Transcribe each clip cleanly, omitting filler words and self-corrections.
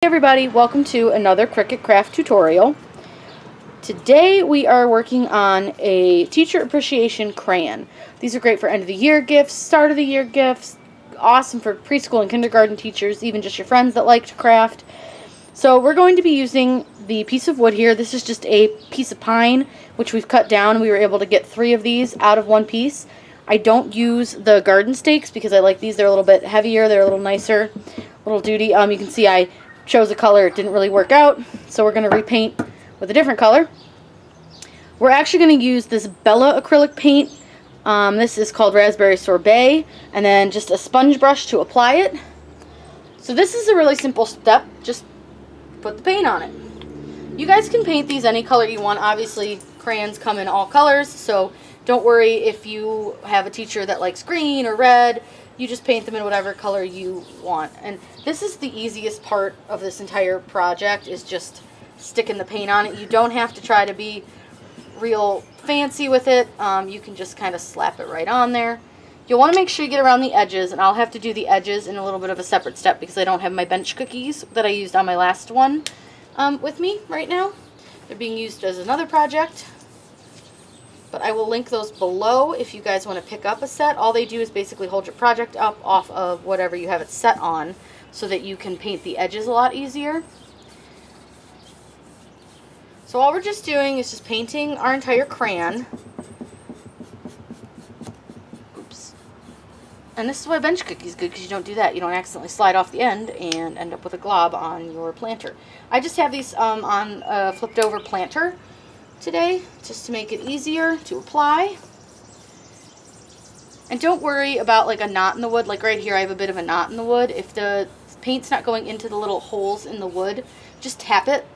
Hey everybody, welcome to another Cricut Craft tutorial. Today we are working on a teacher appreciation crayon. These are great for end of the year gifts, start of the year gifts, awesome for preschool and kindergarten teachers, even just your friends that like to craft. So we're going to be using the piece of wood here. This is just a piece of pine, which we've cut down. We were able to get 3 of these out of one piece. I don't use the garden stakes because I like these. They're a little bit heavier. They're a little nicer, a little duty. You can see I chose a color. It didn't really work out, so we're going to repaint with a different color. We're actually going to use this Bella acrylic paint. This is called Raspberry Sorbet, and then just a sponge brush to apply it. So this is a really simple step. Just put the paint on it. You guys can paint these any color you want. Obviously, crayons come in all colors, so don't worry if you have a teacher that likes green or red. You just paint them in whatever color you want. And this is the easiest part of this entire project, is just sticking the paint on it. You don't have to try to be real fancy with it. You can just kind of slap it right on there. You'll want to make sure you get around the edges, and I'll have to do the edges in a little bit of a separate step because I don't have my bench cookies that I used on my last one with me right now. They're being used as another project, but I will link those below if you guys want to pick up a set. All they do is basically hold your project up off of whatever you have it set on so that you can paint the edges a lot easier. So all we're just doing is just painting our entire crayon. Oops. And this is why bench cookie is good, because you don't do that. You don't accidentally slide off the end and end up with a glob on your planter. I just have these on a flipped over planter today, just to make it easier to apply. And don't worry about like a knot in the wood. Like right here I have a bit of a knot in the wood. If the paint's not going into the little holes in the wood, just tap it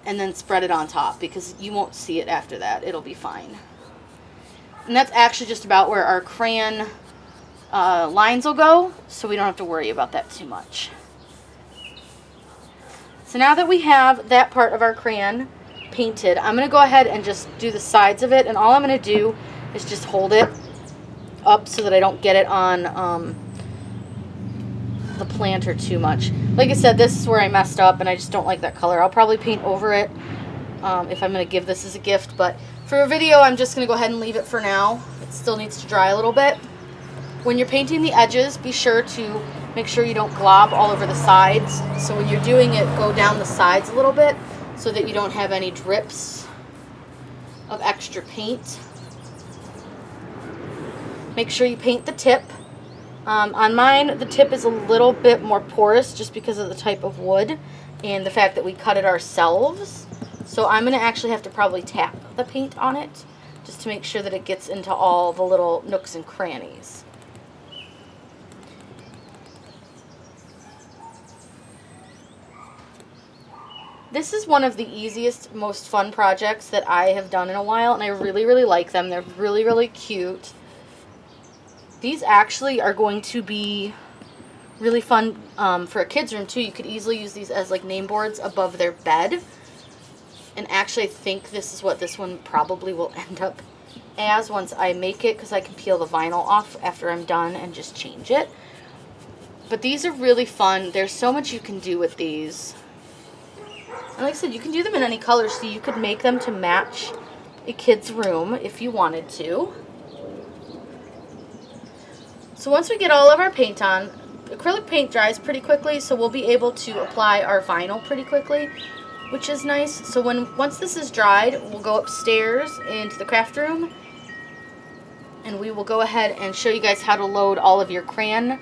and then spread it on top, because you won't see it after that. It'll be fine. And that's actually just about where our crayon lines will go, so we don't have to worry about that too much. So now that we have that part of our crayon painted, I'm going to go ahead and just do the sides of it, and all I'm going to do is just hold it up so that I don't get it on the planter too much. Like I said, this is where I messed up, and I just don't like that color. I'll probably paint over it if I'm going to give this as a gift, but for a video I'm just going to go ahead and leave it for now. It still needs to dry a little bit. When you're painting the edges, be sure to make sure you don't glob all over the sides. So when you're doing it, go down the sides a little bit so that you don't have any drips of extra paint. Make sure you paint the tip. On mine, the tip is a little bit more porous just because of the type of wood and the fact that we cut it ourselves. So I'm going to actually have to probably tap the paint on it just to make sure that it gets into all the little nooks and crannies. This is one of the easiest, most fun projects that I have done in a while, and I really, really like them. They're really, really cute. These actually are going to be really fun for a kid's room, too. You could easily use these as like name boards above their bed. And actually, I think this is what this one probably will end up as once I make it, because I can peel the vinyl off after I'm done and just change it. But these are really fun. There's so much you can do with these. And like I said, you can do them in any color, so you could make them to match a kid's room if you wanted to. So once we get all of our paint on, acrylic paint dries pretty quickly, so we'll be able to apply our vinyl pretty quickly, which is nice. So once this is dried, we'll go upstairs into the craft room, and we will go ahead and show you guys how to load all of your crayon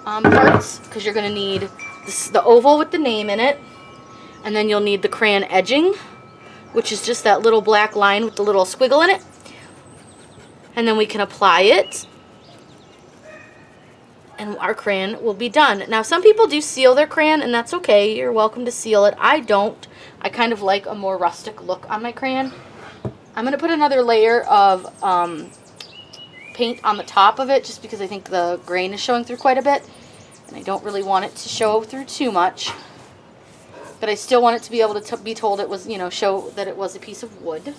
parts, because you're going to need the oval with the name in it. And then you'll need the crayon edging, which is just that little black line with the little squiggle in it. And then we can apply it, and our crayon will be done. Now, some people do seal their crayon, and that's okay. You're welcome to seal it. I don't. I kind of like a more rustic look on my crayon. I'm going to put another layer of paint on the top of it, just because I think the grain is showing through quite a bit, and I don't really want it to show through too much. But I still want it to be able to be told it was, show that it was a piece of wood.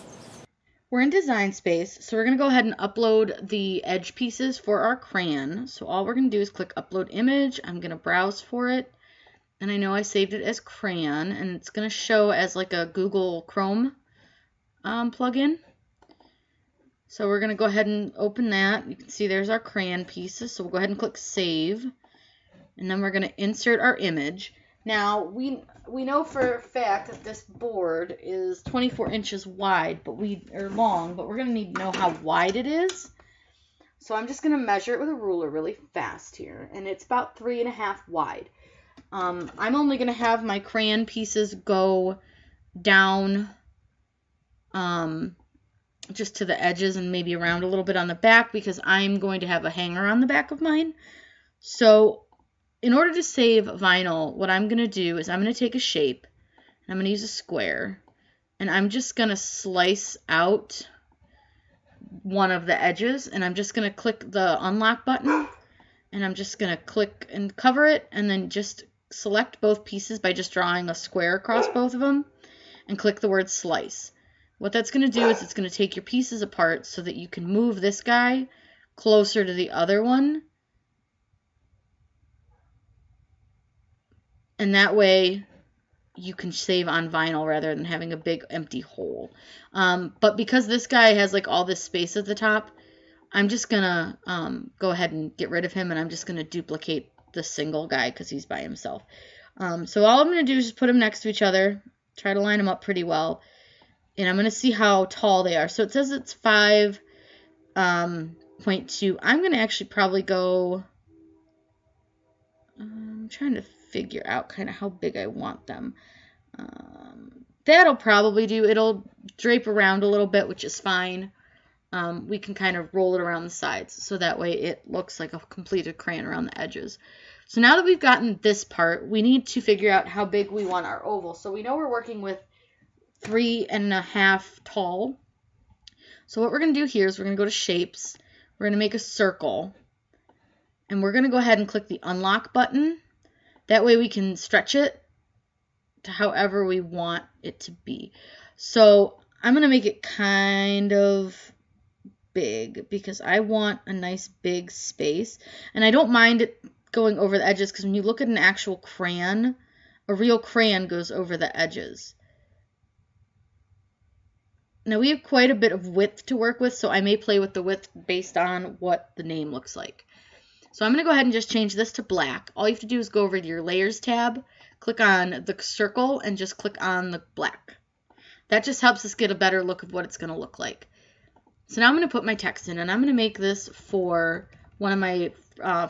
We're in Design Space, so we're going to go ahead and upload the edge pieces for our crayon. So all we're going to do is click Upload Image. I'm going to browse for it, And I know I saved it as crayon, and it's going to show as like a Google Chrome plugin. So we're going to go ahead and open that. You can see there's our crayon pieces. So we'll go ahead and click Save. And then we're going to insert our image. Now, we know for a fact that this board is 24 inches wide, or long, but we're going to need to know how wide it is. So I'm just going to measure it with a ruler really fast here. And it's about 3.5 wide. I'm only going to have my crayon pieces go down just to the edges and maybe around a little bit on the back because I'm going to have a hanger on the back of mine. So in order to save vinyl, what I'm going to do is I'm going to take a shape, and I'm going to use a square, and I'm just going to slice out one of the edges, and I'm just going to click the unlock button, and I'm just going to click and cover it, and then just select both pieces by just drawing a square across both of them, and click the word slice. What that's going to do is it's going to take your pieces apart so that you can move this guy closer to the other one. And that way you can save on vinyl rather than having a big empty hole. But because this guy has like all this space at the top, I'm just going to go ahead and get rid of him, and I'm just going to duplicate the single guy because he's by himself. So all I'm going to do is just put them next to each other, try to line them up pretty well. And I'm going to see how tall they are. So it says it's 5.2. I'm going to actually probably go, I'm trying to figure out kind of how big I want them. That'll probably do. It'll drape around a little bit, which is fine. We can kind of roll it around the sides so that way it looks like a completed crayon around the edges. So now that we've gotten this part, we need to figure out how big we want our oval. So we know we're working with 3.5 tall. So what we're going to do here is we're going to go to Shapes. We're going to make a circle. And we're going to go ahead and click the Unlock button. That way we can stretch it to however we want it to be. So I'm going to make it kind of big because I want a nice big space. And I don't mind it going over the edges because when you look at an actual crayon, a real crayon goes over the edges. Now we have quite a bit of width to work with, so I may play with the width based on what the name looks like. So I'm going to go ahead and just change this to black. All you have to do is go over to your Layers tab, click on the circle, and just click on the black. That just helps us get a better look of what it's going to look like. So now I'm going to put my text in, and I'm going to make this for one of my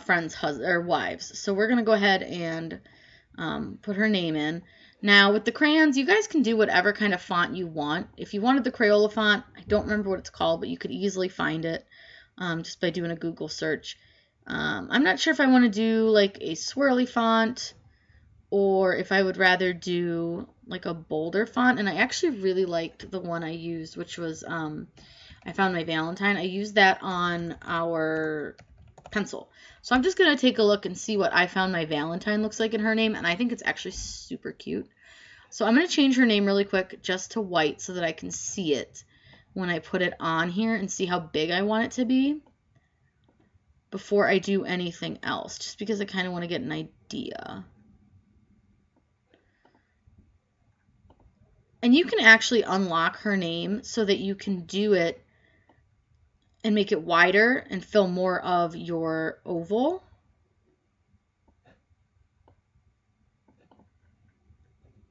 friends' wives. So we're going to go ahead and put her name in. Now, with the crayons, you guys can do whatever kind of font you want. If you wanted the Crayola font, I don't remember what it's called, but you could easily find it just by doing a Google search. I'm not sure if I want to do like a swirly font or if I would rather do like a bolder font. And I actually really liked the one I used, which was I found my Valentine. I used that on our pencil. So I'm just going to take a look and see what I found my Valentine looks like in her name, and I think it's actually super cute. So I'm going to change her name really quick just to white so that I can see it when I put it on here and see how big I want it to be before I do anything else, just because I kind of want to get an idea. And you can actually unlock her name so that you can do it and make it wider and fill more of your oval.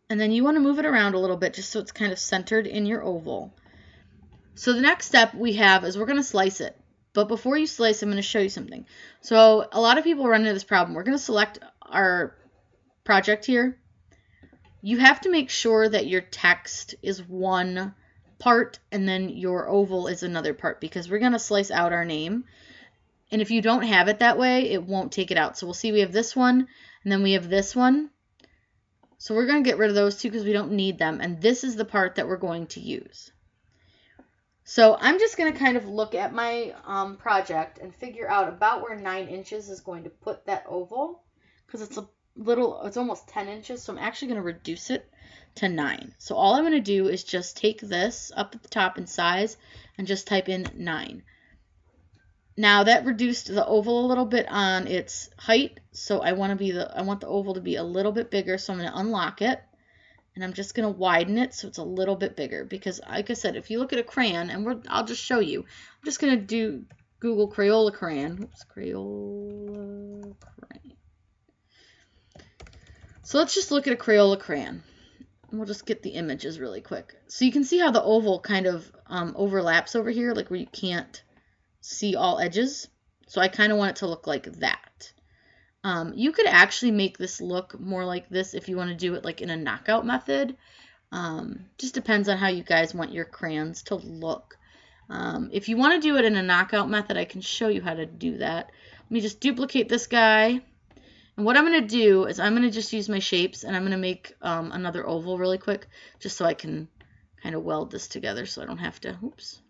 And then you want to move it around a little bit just so it's kind of centered in your oval. So the next step we have is we're going to slice it. But before you slice, I'm going to show you something. So a lot of people run into this problem. We're going to select our project here. You have to make sure that your text is one part and then your oval is another part because we're going to slice out our name. And if you don't have it that way, it won't take it out. So we'll see we have this one and then we have this one. So we're going to get rid of those two because we don't need them. And this is the part that we're going to use. So I'm just going to kind of look at my project and figure out about where 9 inches is going to put that oval because it's almost 10 inches. So I'm actually going to reduce it to 9. So all I'm going to do is just take this up at the top in size and just type in 9. Now that reduced the oval a little bit on its height, so I want the oval to be a little bit bigger, so I'm going to unlock it. And I'm just going to widen it so it's a little bit bigger, because like I said, if you look at a crayon, and I'll just show you. I'm just going to do Google Crayola crayon. Oops, Crayola crayon. So let's just look at a Crayola crayon. And we'll just get the images really quick. So you can see how the oval kind of overlaps over here, like where you can't see all edges. So I kind of want it to look like that. You could actually make this look more like this if you want to do it like in a knockout method. Just depends on how you guys want your crayons to look. If you want to do it in a knockout method, I can show you how to do that. Let me just duplicate this guy. And what I'm going to do is I'm going to just use my shapes, and I'm going to make another oval really quick, just so I can kind of weld this together so I don't have to, oops.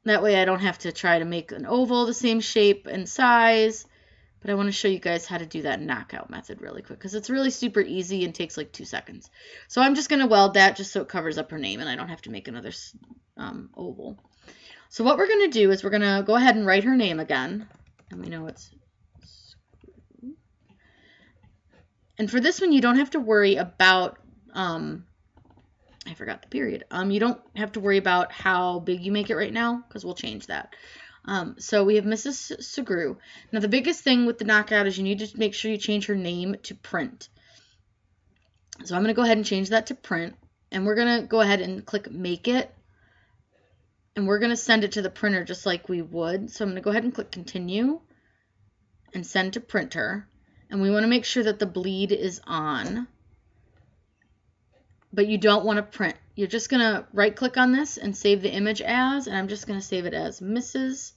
That way I don't have to try to make an oval the same shape and size. But I want to show you guys how to do that knockout method really quick, because it's really super easy and takes like 2 seconds. So I'm just going to weld that just so it covers up her name and I don't have to make another oval. So what we're going to do is we're going to go ahead and write her name again. And we know it's Screw. And for this one, you don't have to worry about, I forgot the period. You don't have to worry about how big you make it right now, because we'll change that. So we have Mrs. Segru. Now the biggest thing with the knockout is you need to make sure you change her name to print. So I'm going to go ahead and change that to print. And we're going to go ahead and click make it. And we're going to send it to the printer just like we would. So I'm going to go ahead and click continue and send to printer. And we want to make sure that the bleed is on. But you don't want to print. You're just going to right click on this and save the image as, and I'm just going to save it as Mrs.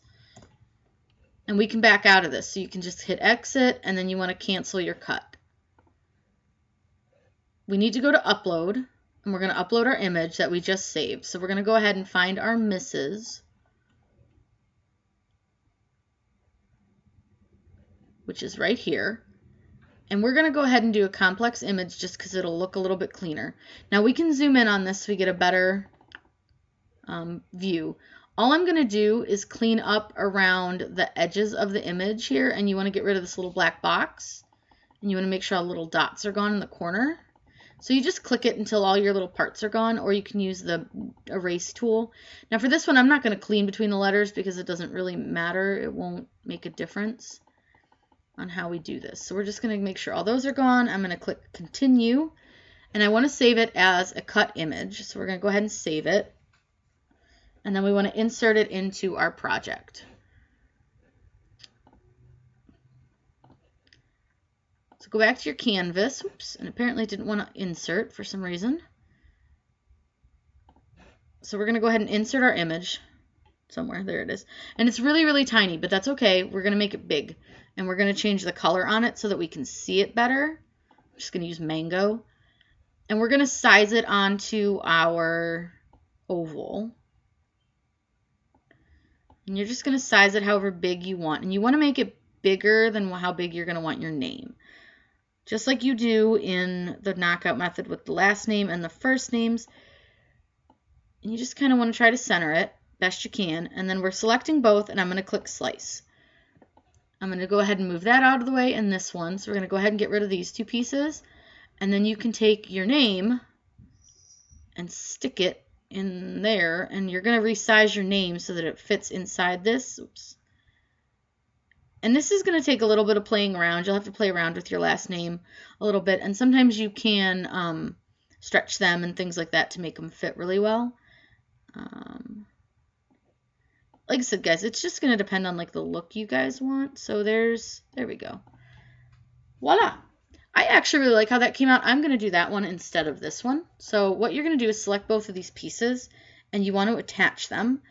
And we can back out of this. So you can just hit exit, and then you want to cancel your cut. We need to go to upload, and we're going to upload our image that we just saved. So we're going to go ahead and find our Mrs., which is right here. And we're going to go ahead and do a complex image just because it'll look a little bit cleaner. Now we can zoom in on this so we get a better view. All I'm going to do is clean up around the edges of the image here, and you want to get rid of this little black box. And you want to make sure all the little dots are gone in the corner. So you just click it until all your little parts are gone, or you can use the erase tool. Now for this one, I'm not going to clean between the letters because it doesn't really matter. It won't make a difference on how we do this. So we're just going to make sure all those are gone. I'm going to click continue, and I want to save it as a cut image. So we're going to go ahead and save it, and then we want to insert it into our project. So go back to your canvas. Oops, and apparently it didn't want to insert for some reason. So we're going to go ahead and insert our image somewhere. There it is. And it's really, really tiny, but that's okay. We're going to make it big. And we're going to change the color on it so that we can see it better. I'm just going to use mango. And we're going to size it onto our oval. And you're just going to size it however big you want. And you want to make it bigger than how big you're going to want your name. Just like you do in the knockout method with the last name and the first names. And you just kind of want to try to center it best you can. And then we're selecting both, and I'm going to click slice. I'm going to go ahead and move that out of the way and this one. So we're going to go ahead and get rid of these 2 pieces. And then you can take your name and stick it in there. And you're going to resize your name so that it fits inside this. Oops. And this is going to take a little bit of playing around. You'll have to play around with your last name a little bit. And sometimes you can stretch them and things like that to make them fit really well. Like I said, guys, it's just going to depend on like the look you guys want. So there we go. Voila. I actually really like how that came out. I'm going to do that one instead of this one. So what you're going to do is select both of these pieces, and you want to attach them.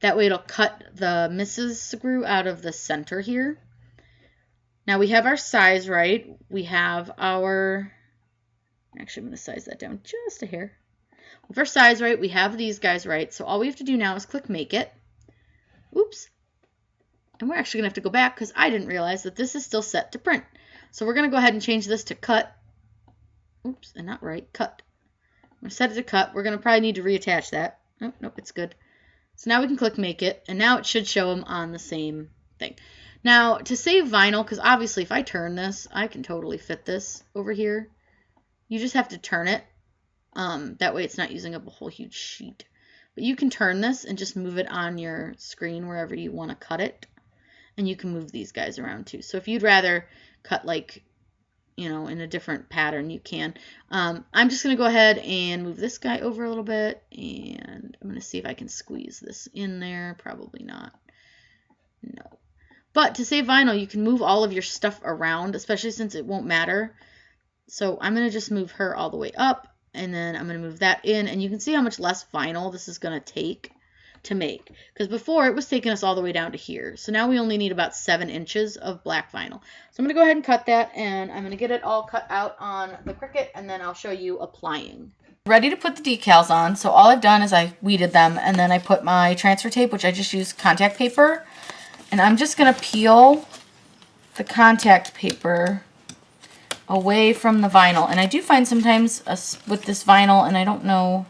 That way it'll cut the Mrs. Segru out of the center here. Now we have our size right. We have our, actually I'm going to size that down just a hair. With our size right, we have these guys right. So all we have to do now is click make it. Oops. And we're actually going to have to go back because I didn't realize that this is still set to print. So we're going to go ahead and change this to cut. Oops, and not right, cut. I'm going to set it to cut. We're going to probably need to reattach that. Oh, nope, it's good. So now we can click make it, and now it should show them on the same thing. Now to save vinyl, because obviously if I turn this, I can totally fit this over here. You just have to turn it. That way it's not using up a whole huge sheet. But you can turn this and just move it on your screen wherever you want to cut it. And you can move these guys around too. So if you'd rather cut like, you know, in a different pattern, you can. I'm just going to go ahead and move this guy over a little bit. And I'm going to see if I can squeeze this in there. Probably not. No. But to save vinyl, you can move all of your stuff around, especially since it won't matter. So I'm going to just move her all the way up. And then I'm going to move that in. And you can see how much less vinyl this is going to take to make, because before it was taking us all the way down to here. So now we only need about 7 inches of black vinyl. So I'm going to go ahead and cut that, and I'm going to get it all cut out on the Cricut, and then I'll show you applying. Ready to put the decals on. So all I've done is I weeded them, and then I put my transfer tape, which I just used contact paper, and I'm just going to peel the contact paper away from the vinyl. And I do find sometimes with this vinyl, and I don't know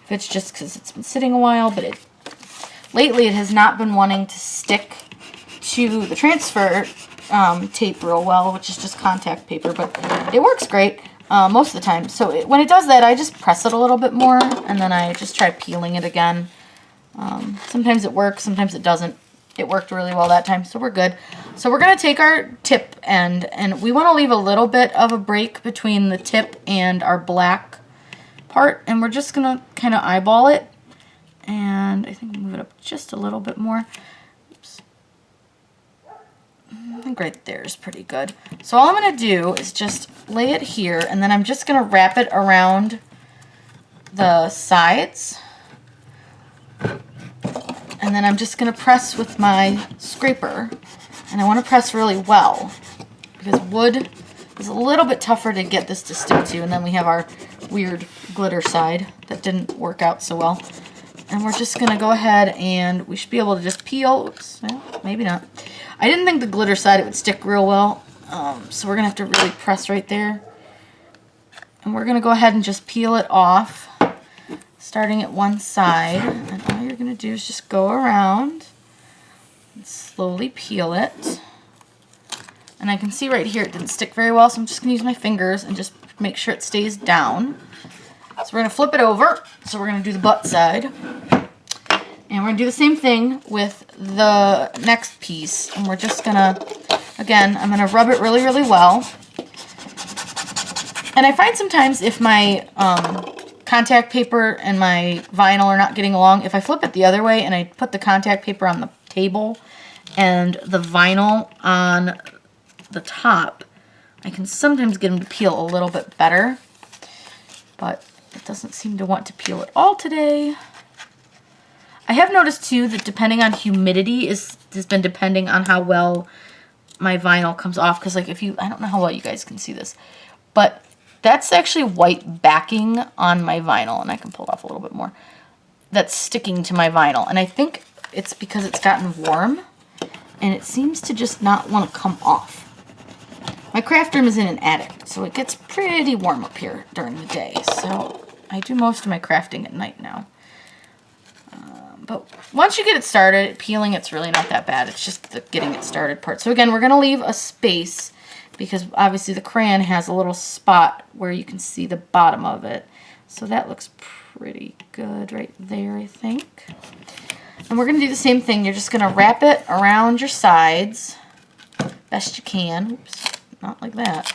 if it's just because it's been sitting a while, but lately it has not been wanting to stick to the transfer tape real well, which is just contact paper, but it works great most of the time. So when it does that, I just press it a little bit more, and then I just try peeling it again. Sometimes it works, sometimes it doesn't. It worked really well that time, so we're good. So we're going to take our tip end, and we want to leave a little bit of a break between the tip and our black part, and we're just going to kind of eyeball it. And I think move it up just a little bit more. Oops. I think right there is pretty good. So all I'm going to do is just lay it here, and then I'm just going to wrap it around the sides. And then I'm just going to press with my scraper. And I want to press really well, because wood is a little bit tougher to get this to stick to. And then we have our weird glitter side that didn't work out so well. And we're just going to go ahead, and we should be able to just peel. Oops, well, maybe not. I didn't think the glitter side it would stick real well. So we're going to have to really press right there. And we're going to go ahead and just peel it off, starting at one side. And all you're going to do is just go around and slowly peel it. And I can see right here it didn't stick very well, so I'm just going to use my fingers and just make sure it stays down. So we're going to flip it over. So we're going to do the butt side. And we're going to do the same thing with the next piece. And we're just going to, again, I'm going to rub it really, really well. And I find sometimes if my contact paper and my vinyl are not getting along, if I flip it the other way and I put the contact paper on the table and the vinyl on the top, I can sometimes get them to peel a little bit better. But it doesn't seem to want to peel at all today. I have noticed too that depending on humidity has been depending on how well my vinyl comes off. Because like I don't know how well you guys can see this, but that's actually white backing on my vinyl, and I can pull it off a little bit more. That's sticking to my vinyl, and I think it's because it's gotten warm, and it seems to just not want to come off. My craft room is in an attic, so it gets pretty warm up here during the day, so I do most of my crafting at night now. But once you get it started, peeling it's really not that bad. It's just the getting it started part. So again, we're going to leave a space, because obviously the crayon has a little spot where you can see the bottom of it. So that looks pretty good right there, I think. And we're going to do the same thing. You're just going to wrap it around your sides best you can. Oops, not like that.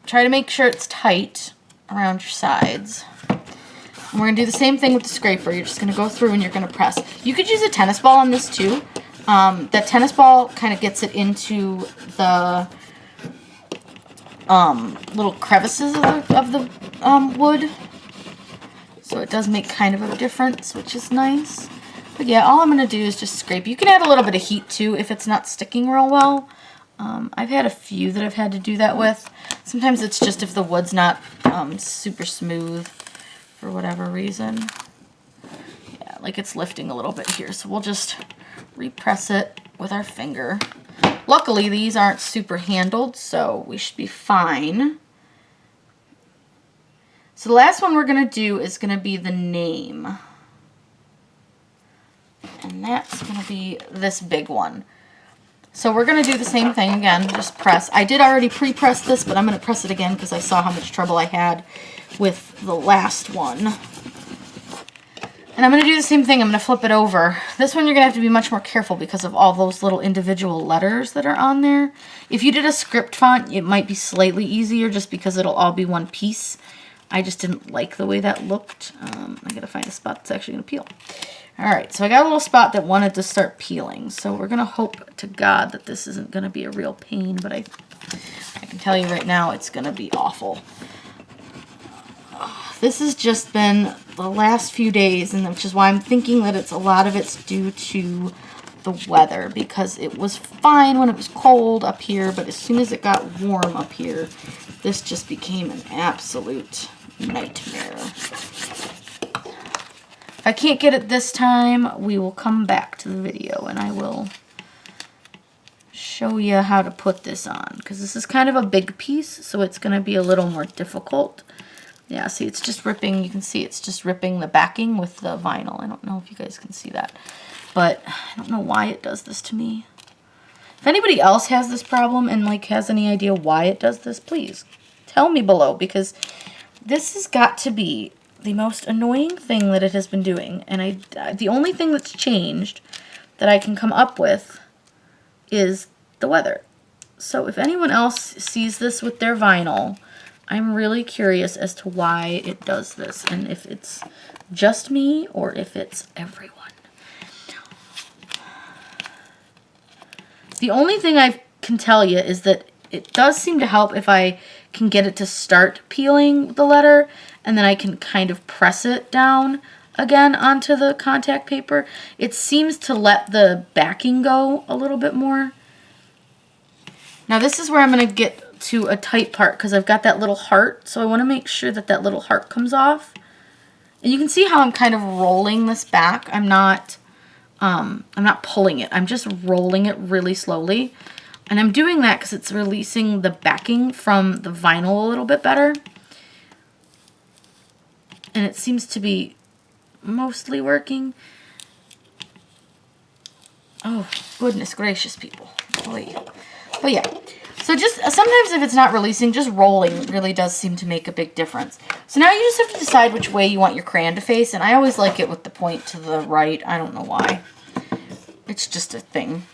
Try to make sure it's tight around your sides. And we're going to do the same thing with the scraper. You're just going to go through and you're going to press. You could use a tennis ball on this too. That tennis ball kind of gets it into the little crevices of the wood. So it does make kind of a difference, which is nice. But yeah, all I'm going to do is just scrape. You can add a little bit of heat too if it's not sticking real well. I've had a few that I've had to do that with. Sometimes it's just if the wood's not super smooth for whatever reason. Yeah, like it's lifting a little bit here. So we'll just repress it with our finger. Luckily, these aren't super handled, so we should be fine. So the last one we're going to do is going to be the name. And that's going to be this big one. So we're going to do the same thing again, just press. I did already pre-press this, but I'm going to press it again because I saw how much trouble I had with the last one. And I'm going to do the same thing. I'm going to flip it over. This one you're going to have to be much more careful because of all those little individual letters that are on there. If you did a script font, it might be slightly easier just because it'll all be one piece. I just didn't like the way that looked. I got to find a spot that's actually going to peel. Alright, so I got a little spot that wanted to start peeling. So we're going to hope to God that this isn't going to be a real pain, but I can tell you right now it's going to be awful. This has just been the last few days, and which is why I'm thinking that a lot of it's due to the weather, because it was fine when it was cold up here, but as soon as it got warm up here, this just became an absolute nightmare. If I can't get it this time, we will come back to the video and I will show you how to put this on, because this is kind of a big piece, so it's going to be a little more difficult. Yeah, see, it's just ripping. You can see it's just ripping the backing with the vinyl. I don't know if you guys can see that, but I don't know why it does this to me. If anybody else has this problem and like has any idea why it does this, please tell me below, because this has got to be the most annoying thing that it has been doing. And the only thing that's changed that I can come up with is the weather. So if anyone else sees this with their vinyl, I'm really curious as to why it does this, and if it's just me or if it's everyone. The only thing I can tell you is that it does seem to help if I can get it to start peeling the letter, and then I can kind of press it down again onto the contact paper. It seems to let the backing go a little bit more. Now this is where I'm going to get to a tight part, because I've got that little heart, so I want to make sure that that little heart comes off. And you can see how I'm kind of rolling this back. I'm not pulling it. I'm just rolling it really slowly. And I'm doing that because it's releasing the backing from the vinyl a little bit better. And it seems to be mostly working. Oh, goodness gracious, people. But yeah. So just sometimes if it's not releasing, just rolling really does seem to make a big difference. So now you just have to decide which way you want your crayon to face. And I always like it with the point to the right. I don't know why. It's just a thing.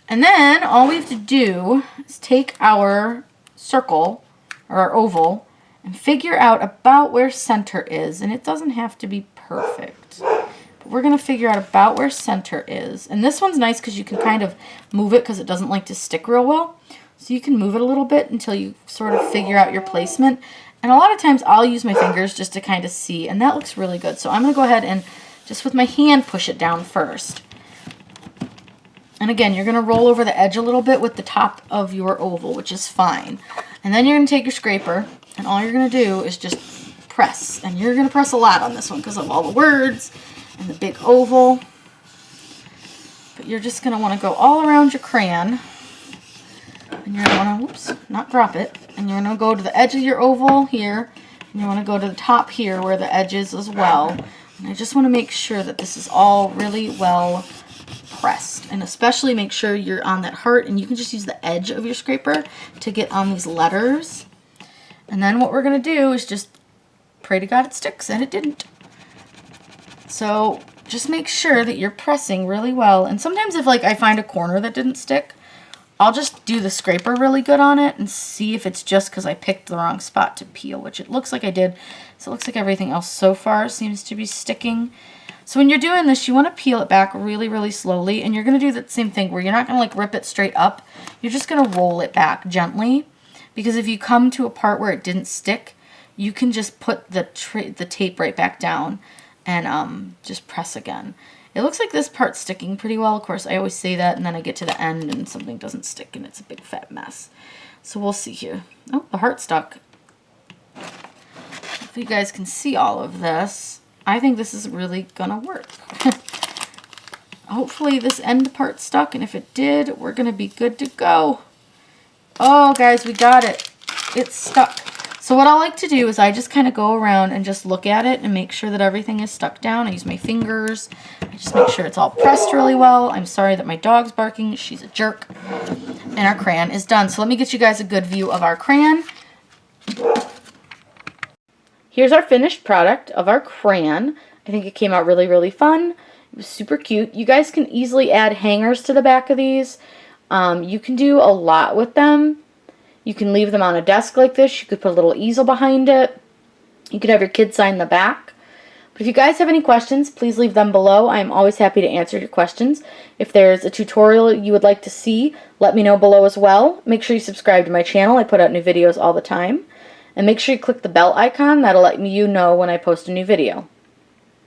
And then all we have to do is take our circle or our oval and figure out about where center is. And it doesn't have to be perfect. But we're going to figure out about where center is. And this one's nice because you can kind of move it because it doesn't like to stick real well. So you can move it a little bit until you sort of figure out your placement. And a lot of times I'll use my fingers just to kind of see. And that looks really good. So I'm going to go ahead and just with my hand push it down first. And again, you're going to roll over the edge a little bit with the top of your oval, which is fine. And then you're going to take your scraper, and all you're going to do is just press. And you're going to press a lot on this one because of all the words and the big oval. But you're just going to want to go all around your crayon. And you're going to want to, whoops, not drop it. And you're going to go to the edge of your oval here. And you want to go to the top here where the edge is as well. And I just want to make sure that this is all really well pressed. And especially make sure you're on that heart. And you can just use the edge of your scraper to get on these letters. And then what we're going to do is just pray to God it sticks. And it didn't. So just make sure that you're pressing really well. And sometimes if like I find a corner that didn't stick, I'll just do the scraper really good on it and see if it's just because I picked the wrong spot to peel, which it looks like I did. So it looks like everything else so far seems to be sticking. So when you're doing this, you want to peel it back really, really slowly. And you're going to do the same thing where you're not going to like rip it straight up. You're just going to roll it back gently. Because if you come to a part where it didn't stick, you can just put the tape right back down and just press again. It looks like this part's sticking pretty well. Of course, I always say that, and then I get to the end and something doesn't stick, and it's a big fat mess. So we'll see here. Oh, the heart stuck. If you guys can see all of this, I think this is really gonna work. Hopefully this end part stuck, and if it did, we're gonna be good to go. Oh, guys, we got it. It's stuck. So what I like to do is I just kind of go around and just look at it and make sure that everything is stuck down. I use my fingers. I just make sure it's all pressed really well. I'm sorry that my dog's barking. She's a jerk. And our crayon is done. So let me get you guys a good view of our crayon. Here's our finished product of our crayon. I think it came out really, really fun. It was super cute. You guys can easily add hangers to the back of these. You can do a lot with them. You can leave them on a desk like this. You could put a little easel behind it. You could have your kids sign the back. But if you guys have any questions, please leave them below. I'm always happy to answer your questions. If there's a tutorial you would like to see, let me know below as well. Make sure you subscribe to my channel. I put out new videos all the time. And make sure you click the bell icon. That'll let you know when I post a new video.